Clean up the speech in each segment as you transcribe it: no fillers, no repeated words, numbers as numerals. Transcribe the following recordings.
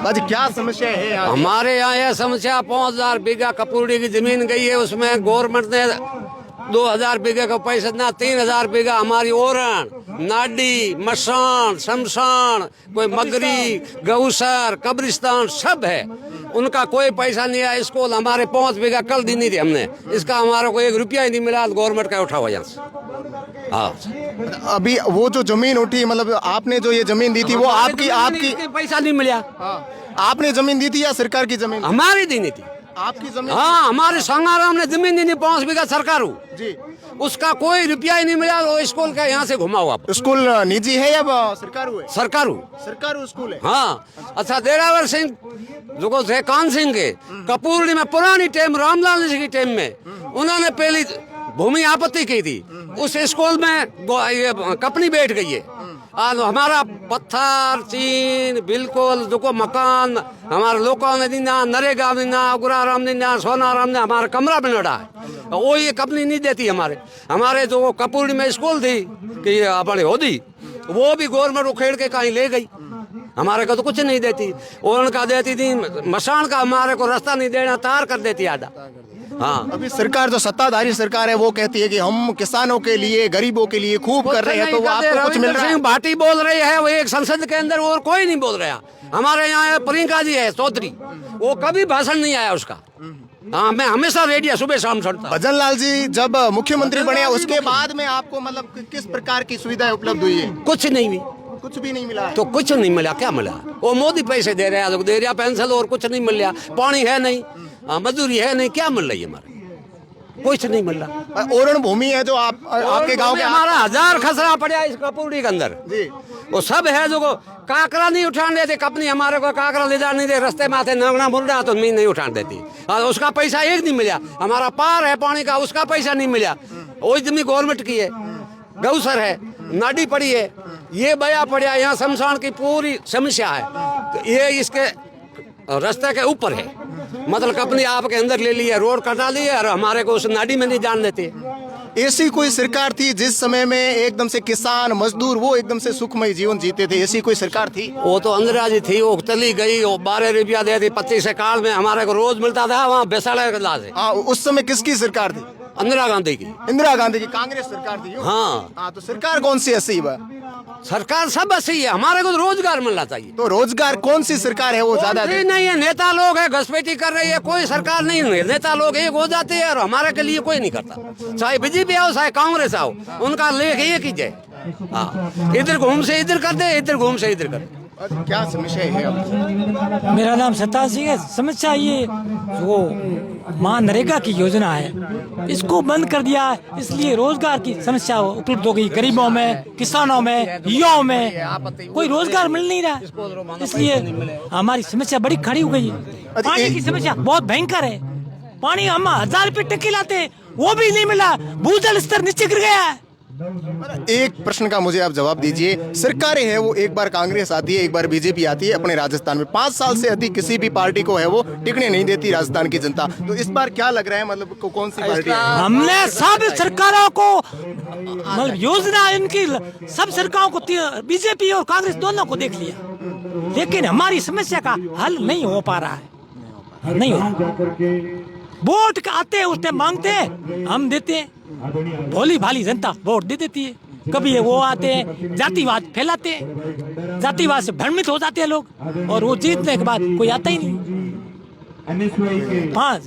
आज क्या समस्या है यहाँ? हमारे यहाँ यह समस्या 5000 बीघा कपूरडी की जमीन गई है, उसमें गवर्नमेंट ने 2000 बीघे का पैसा ना 3000 बीघा हमारी ओरण, नाडी, मसान, शमशान, कोई मगरी, गौसर, कब्रिस्तान सब है, उनका कोई पैसा नहीं आया। स्कूल हमारे 5 बीघा कल दी नहीं थी हमने, इसका हमारा को 1 रुपया ही नहीं मिला, गवर्नमेंट का उठा हुआ यहाँ से। हाँ, अभी वो जो जमीन उठी, मतलब आपने जो ये जमीन दी थी वो आपकी पैसा नहीं मिला। आपने जमीन दी थी या सरकार की जमीन? हमारी दी नहीं थी। आपकी जमीन? हाँ, हमारे संगाराम ने जमीन दी नहीं, 5 बीघा सरकार जी, उसका कोई रुपया ही नहीं मिला। वो स्कूल का यहाँ से घुमा हुआ। स्कूल निजी है या सरकार है? सरकार स्कूल है। हाँ, अच्छा, देरावर सिंह जो थे कान सिंह के कपूरडी में पुरानी टाइम रामलाल जी की टाइम में उन्होंने पहली भूमि आपत्ति की थी, उस स्कूल में ये कंपनी बैठ गई है। आज हमारा पत्थर चीन बिल्कुल जो मकान हमारे लोगों ने दीना, नरेगा दीना, गुराराम दीना, सोनाराम ने हमारा कमरा बनोड़ा है, वो ये कंपनी नहीं देती। हमारे जो कपूरडी में स्कूल थी कि अपने होदी, वो भी गवर्नमेंट उखेड़ के कहीं ले गई, हमारे को तो कुछ नहीं देती। और उनका देती थी मसान का, हमारे को रास्ता नहीं देना, तार कर देती आधा। हाँ, अभी सरकार जो सत्ताधारी सरकार है वो कहती है कि हम किसानों के लिए, गरीबों के लिए खूब कर रहे हैं, तो वो आपको कुछ मिल रहा है? भाटी बोल रहे हैं, वो एक संसद के अंदर और कोई नहीं बोल रहा। हमारे यहाँ प्रियंका जी है चौधरी, वो कभी भाषण नहीं आया उसका। हाँ, मैं हमेशा रेडियो सुबह शाम सुनता। भजन लाल जी जब मुख्यमंत्री बने उसके बाद में आपको मतलब किस प्रकार की सुविधाएं उपलब्ध हुई है? कुछ नहीं हुई, कुछ भी नहीं मिला है। तो कुछ नहीं मिला, क्या मिला? वो मोदी पैसे दे रहा है, दे रहा पेंशन, और कुछ नहीं मिल रहा। पानी है नहीं, मजदूरी है नहीं, क्या मिल रही है? हमारे कुछ नहीं मिल रहा। ओरण भूमि है जो आपके गांव के, हमारा 1000 खसरा पड़ा इस कपूरडी के अंदर जी, वो सब है। जो काकरा नहीं उठाने देते कंपनी, हमारे को काकरा ले जाने दे, रास्ते में आते नगना मुर्रा तो मैं नहीं उठाने देती, और उसका पैसा एक नहीं मिला। हमारा पार है पानी का, उसका पैसा नहीं मिला। वही जमीन गवर्नमेंट की है, गौसर है, नाडी पड़ी है, ये बया पड़ा, यहाँ शमशान की पूरी समस्या है। तो ये इसके रास्ते के ऊपर है, मतलब कंपनी आपके अंदर ले ली है, रोड कटा ली है, और हमारे को उस नाडी में नहीं जान देते। ऐसी कोई सरकार थी जिस समय में एकदम से किसान मजदूर वो एकदम से सुखमय जीवन जीते थे? ऐसी कोई सरकार थी? वो तो इंदिरा जी थी, वो चली गई। वो 12 रुपया देती 25 साल में, हमारे को रोज मिलता था वहाँ बेसाड़ा के लाज। उस समय किसकी सरकार थी? इंदिरा गांधी की। इंदिरा गांधी की, कांग्रेस सरकार थी। हाँ, तो सरकार कौन सी ऐसी है? सरकार सब ऐसी है, हमारे को रोजगार मिलना चाहिए। तो रोजगार कौन सी सरकार है वो ज्यादा नहीं है? नेता लोग है, घुसपैठी कर रही है, कोई सरकार नहीं है। नेता लोग एक हो जाते हैं और हमारे के लिए कोई नहीं करता। चाहे बीजेपी आओ चाहे कांग्रेस आओ, उनका लेख एक ही है। हाँ, इधर घूम से इधर कर दे, इधर घूम से इधर कर दे। क्या समस्या है? मेरा नाम सत्ता सिंह है। समस्या ये वो मनरेगा की योजना है, इसको बंद कर दिया, इसलिए रोजगार की समस्या उपलब्ध हो गई गरीबों में, किसानों में, युवाओं में। कोई रोजगार मिल नहीं रहा, इसलिए हमारी समस्या बड़ी खड़ी हो गई है। पानी की समस्या बहुत भयंकर है। पानी हम 1000 रुपये टंकी लाते, वो भी नहीं मिला, भूजल स्तर नीचे गिर गया है। एक प्रश्न का मुझे आप जवाब दीजिए। सरकारें है वो एक बार कांग्रेस आती है, एक बार बीजेपी आती है अपने राजस्थान में, 5 साल से अधिक किसी भी पार्टी को है वो टिकने नहीं देती राजस्थान की जनता। तो इस बार क्या लग रहा है, मतलब कौन सी पार्टी है? हमने सब सरकारों को मतलब योजना इनकी सब सरकारों को बीजेपी और कांग्रेस दोनों को देख लिया, लेकिन हमारी समस्या का हल नहीं हो पा रहा है। नहीं हो, वोट आते हैं, उस टाइम मांगते हैं, हम देते हैं, भोली भाली जनता वोट दे देती है। कभी वो आते हैं जातिवाद फैलाते हैं, जातिवाद से भ्रमित हो जाते हैं लोग, और वो जीतने के बाद कोई आता ही नहीं। हाँ,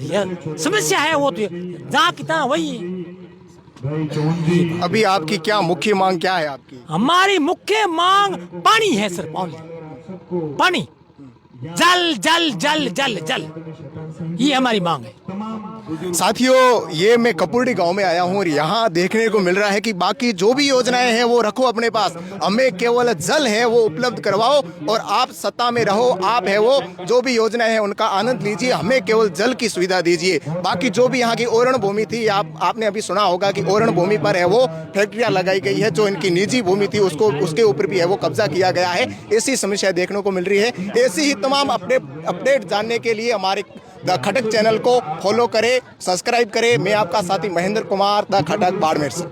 समस्या है वो, तो जहाँ की तहाँ वही है। अभी आपकी क्या मुख्य मांग क्या है आपकी? हमारी मुख्य मांग पानी है सर, पानी, जल जल जल जल जल, ये हमारी मांग है। साथियों, ये मैं कपूरडी गांव में आया हूँ और यहाँ देखने को मिल रहा है कि बाकी जो भी योजनाएं हैं वो रखो अपने पास, हमें केवल जल है वो उपलब्ध करवाओ, और आप सत्ता में रहो, आप है वो जो भी योजनाएं हैं उनका आनंद लीजिए, हमें केवल जल की सुविधा दीजिए। बाकी जो भी यहाँ की ओरण भूमि थी, आपने अभी सुना होगा कि ओरण भूमि पर है वो फैक्ट्रियाँ लगाई गई है, जो इनकी निजी भूमि थी उसके ऊपर भी है वो कब्जा किया गया है। ऐसी समस्या देखने को मिल रही है। ऐसी ही तमाम अपडेट जानने के लिए हमारे द खटक चैनल को फॉलो करें, सब्सक्राइब करें। मैं आपका साथी महेंद्र कुमार, द खटक, बाड़मेर से।